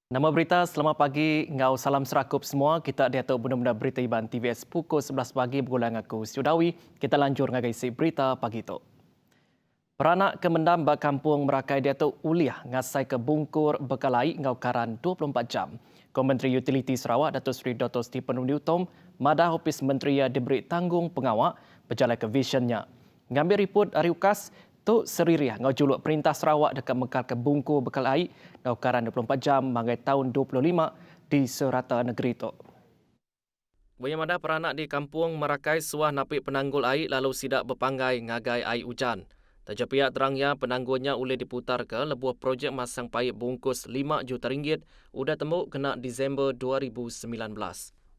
Nama berita, selamat pagi, ngau salam serakup semua. Kita diatuk benar-benar berita Iban TVS pukul 11 pagi bergulang aku Siudawi. Kita lanjut ngagai isi berita pagi tu. Peranak kemendam bak kampung Merakai diatuk uliah ngasai ke bungkur bekalai ngau karan 24 jam. Menteri Utiliti Sarawak Datuk Seri Dr. Stephen Utom madah Ofis Menteri diberi tanggung pengawak berjalan ke visionnya. Ngambil riput dari UKAS, Tok Seririah ngau juluk Perintah Sarawak dekat mekar ke bungkur bekal air ngau karan 24 jam mangai tahun 25 di serata negeri tu. Bayamada peranak di kampung Merakai suah napik penanggul air lalu sidak berpanggai ngagai air hujan. Tajapiak terangnya penanggulnya boleh diputar ke lebuh projek masang paip bungkus 5 juta ringgit udah tembuk kena Disember 2019.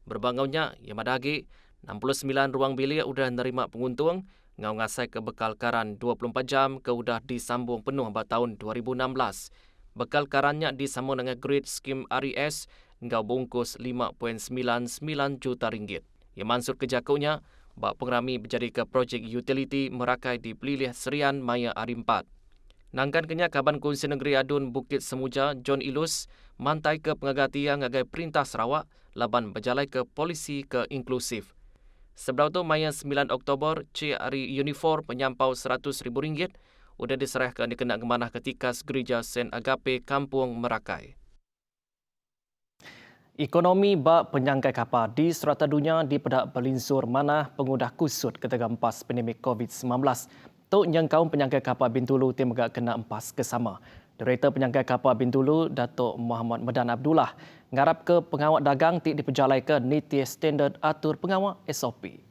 Berbangaunya, ia madagi 69 ruang bilik udah nerima penguntung ngau ngasai ke bekal karan 24 jam ke udah disambung penuh pada tahun 2016. Bekal karannya disambung dengan grid skim RES ngau bungkus 5.99 juta ringgit. Ia mansur kejakunya bak pengrami berjadi ke projek utility Merakai di Pelilih Serian Maya Ari 4. Nangkan kenya Kaban Kunsi Negeri Adun Bukit Semuja John Ilus mantai ke pengagati yang ngagai Perintah Sarawak laban berjalai ke polisi ke inklusif. Sebelum itu Maya 9 Oktober Cik Ari Uniform penyampau RM100,000 sudah diserahkan dikena gemanah ketika Gereja Saint Agape Kampung Merakai. Ekonomi bak penyangkai kapal di serata dunia dipedak belinsur manah pengudah kusut ketika empas pandemik COVID-19. Tok nyangkau penyangkai kapal Bintulu timagak kena empas kesama. Direktur penyangkai kapal Bintulu, Datuk Muhammad Medan Abdullah, ngarap ke pengawak dagang tik diperjalai ke niti standard atur pengawak SOP.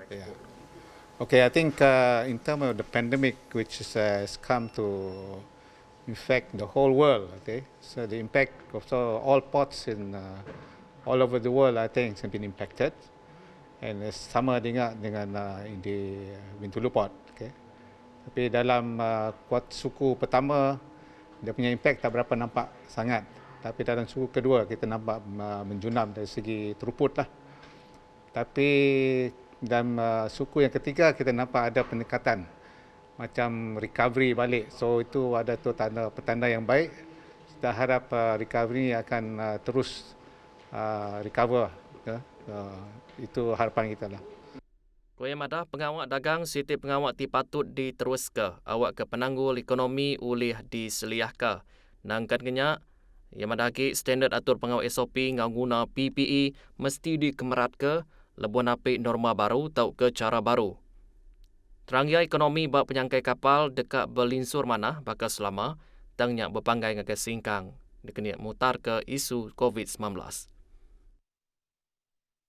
Yeah. Okay, I think in terms of the pandemic which has come to infect the whole world, okay, so the impact of all ports in all over the world, I think, has been impacted, and sama dengan di Bintulu Port, okay. Tapi dalam suku pertama dia punya impact tak berapa nampak sangat, tapi dalam suku kedua kita nampak menjunam dari segi throughput lah. Tapi dalam suku yang ketiga kita nampak ada peningkatan macam recovery balik. So itu ada tu petanda yang baik. Kita harap recovery akan terus recover. Itu harapan kita lah. Kuya madah pengawak dagang siti pengawak ti patut diterus ke awak ke penanggul ekonomi ulih diseliah ke. Nangkan kenyak ia madagi standard atur pengawak SOP ngau guna PPE mesti dikemerat ke lebuh napik norma baru atau ke cara baru. Terangnya ekonomi bak penyangkai kapal dekat berlinsur manah bakal selama tangnya berpanggai dengan singkang dikena mutar ke isu COVID-19.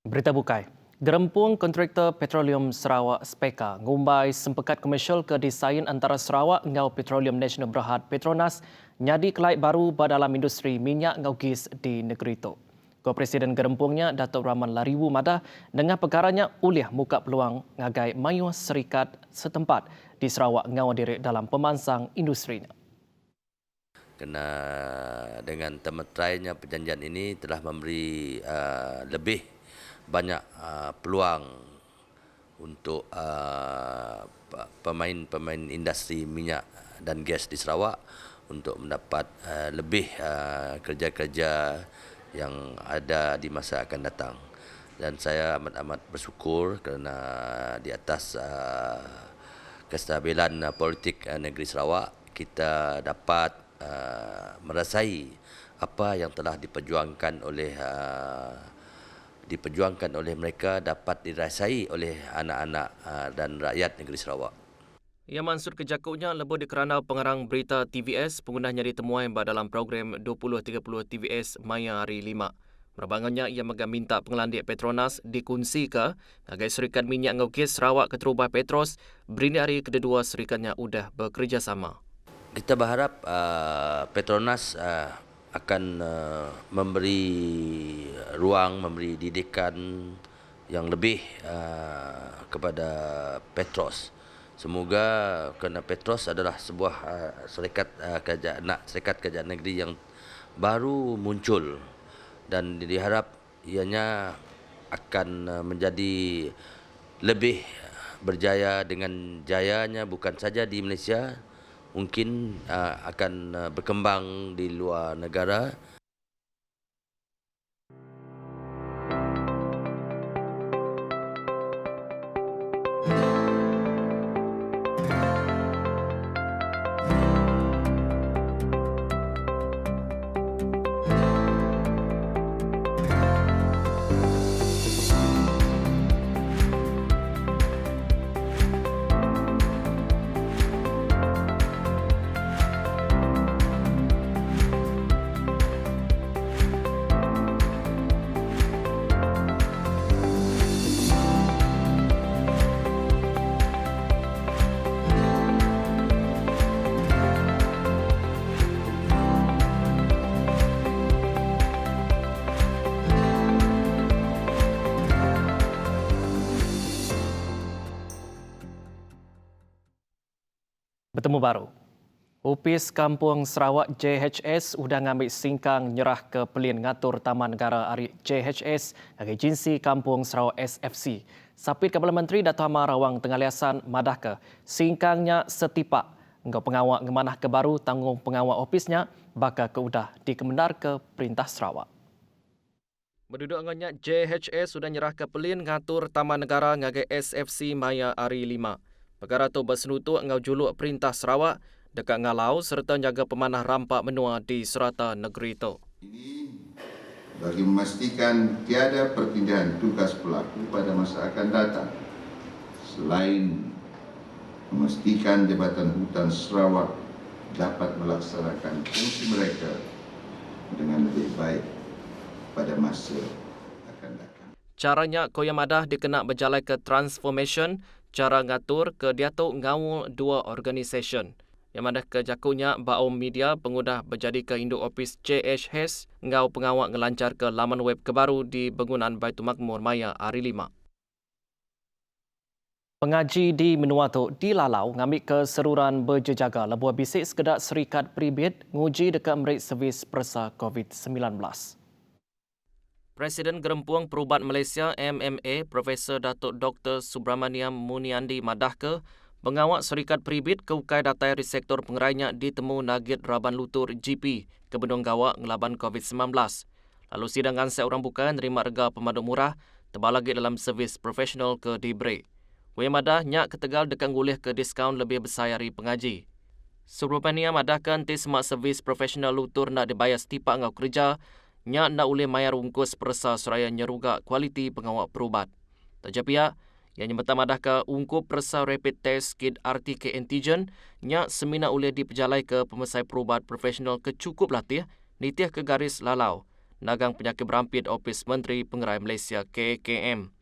Berita bukai. Gerempung kontraktor Petroleum Sarawak SPECA ngumbai sempekat komersial ke desain antara Sarawak ngau Petroleum Nasional Berhad Petronas nyadi kelait baru dalam industri minyak ngau gas di negeri itu. Presiden gerempungnya Datuk Rahman Lariwu madah dengan perkaranya uliah muka peluang ngagai mayu serikat setempat di Sarawak ngau diri dalam pemansang industrinya. Kena dengan temetrainya perjanjian ini telah memberi lebih banyak peluang untuk pemain-pemain industri minyak dan gas di Sarawak untuk mendapat lebih kerja-kerja yang ada di masa akan datang. Dan saya amat bersyukur kerana di atas kestabilan politik negeri Sarawak kita dapat merasai apa yang telah diperjuangkan oleh mereka dapat dirasai oleh anak-anak dan rakyat negeri Sarawak. Ia mansur kejakutnya lebih dikerana pengarang berita TVS penggunanya ditemuai dalam program 2030 TVS Maya Hari 5. Merbangannya ia minta pengelandik Petronas dikunci ke agar Serikat Minyak ngau gas Sarawak Keterubah Petros berini hari kedua serikatnya sudah bekerjasama. Kita berharap Petronas akan memberi ruang, memberi didikan yang lebih kepada Petros. Semoga kerana Petros adalah sebuah syarikat kerajaan negeri yang baru muncul dan diharap ianya akan menjadi lebih berjaya dengan jayanya bukan saja di Malaysia mungkin akan berkembang di luar negara. Bertemu baru. Opis Kampung Sarawak JHS sudah ngambil singkang nyerah ke pelin ngatur Taman Negara Ari JHS bagi jinsi Kampung Sarawak SFC. Sapit Kepala Menteri Dato' Amar Rawang Tenggaliasan madah ke singkangnya setipak. Engkau pengawal ngemanah ke baru tanggung pengawal opisnya bakal ke udah dikemendar ke Perintah Sarawak. Berduduk angannya JHS sudah nyerah ke pelin ngatur Taman Negara ngagai SFC Maya Ari 5. Perkara itu bersenutuk ngau juluk Perintah Sarawak dekat ngalau serta jaga pemanah rampak menua di serata negeri itu. Ini bagi memastikan tiada perpindahan tugas pelaku pada masa akan datang. Selain memastikan Jabatan Hutan Sarawak dapat melaksanakan fungsi mereka dengan lebih baik pada masa akan datang. Caranya Koyamadah dikena berjalan ke transformation, cara ngatur ke diatuk ngawul dua organisasi. Yang mana ke jakunya Baum Media pengudah berjadi ke induk ofis JHS ngau pengawal ngelancar ke laman web kebaru di bangunan Baitul Makmur Maya Ari 5. Pengaji di Menua tu dilalau ngambil keseruran berjejaga lebuh bisik sekedar Serikat Peribit nguji dekat merik servis persa COVID-19. Presiden Gerempuang Perubat Malaysia MMA Profesor Datuk Dr. Subramaniam Muniandi madah ke pengawal Serikat Peribit ke ukai datai di sektor pengerainya ditemu Nagit Raban Lutur GP ke Bedong Gawak ngelaban COVID-19. Lalu sidangan seorang bukan nerima rega pemaduk murah tebal lagi dalam servis profesional ke Dibre. Wemadah nyak ketegal dekat ngulih ke diskaun lebih besar dari pengaji. Subramaniam madahkan ti semak servis profesional Lutur nak dibayar setipak ngau kerja nyak nak boleh mayar ungkus persa seraya nyerugak kualiti pengawal perubat. Tajapia, yang nyembata ke ungkup persa rapid test kit RTK antigen, nyak semina boleh diperjalai ke pemesai perubat profesional kecukup latih, nitih ke garis lalau, nagang penyakit berampit Ofis Menteri Pengerai Malaysia KKM.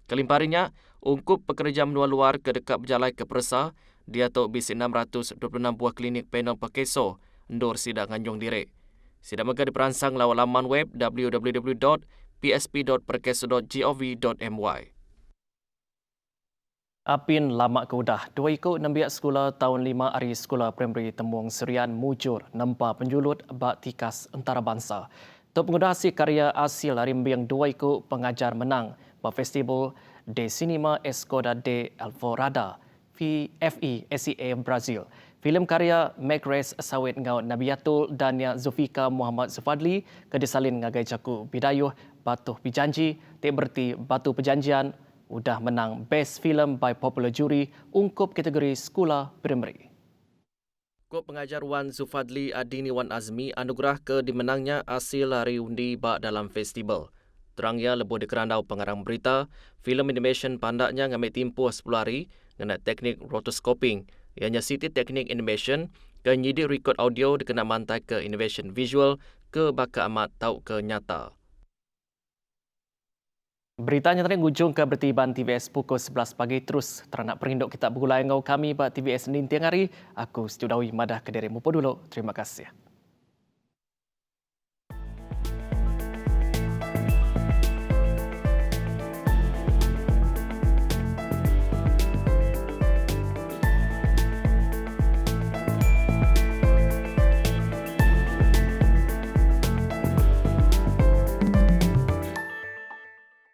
Kelimparinya, ungkup pekerja menua luar ke dekat berjalai ke persa, dia tok bisik 626 buah klinik panel pekeso, endur sidang Anjong Direk. Sidang mereka diperansang lewat laman web www.psp.perkeso.gov.my. Apin lama ke udah, 2 ikut nembiak sekolah tahun 5 hari sekolah primary Temuang Serian mujur nempa penjulut bak tikas antarabangsa. Tok pengudah hasil karya asil hari yang 2 ikut pengajar menang bak festival de Cinema Escoda de Alvorada FESCA Brazil. Filem karya Meg Reyes Sawit ngau Nabiyatul dan Zulfika Muhammad Zufadli ke disalin ngagai jaku bidayuh Batuh Bijanji, tik berti Batu Perjanjian udah menang Best Film by Popular Jury ungkup kategori sekolah primary. Kop pengajar Wan Zufadli Adini Wan Azmi anugerah ke dimenangnya hasil hari undi bak dalam festival. Terangnya lebih dikerandau pengarang berita, filem animation pandaknya ngambil tempoh 10 hari dengan teknik rotoscoping. Ianya City Teknik Animation ke nyidik rekod audio dikena mantai ke Innovation Visual ke baka amat tau ke nyata. Beritanya tadi ngujung ke bertiban TVS pukul 11 pagi terus teranak perinduk kita bergulai ngau kami pak TVS Senin tiang hari. Aku Setudawi madah ke diri mupo dulu. Terima kasih.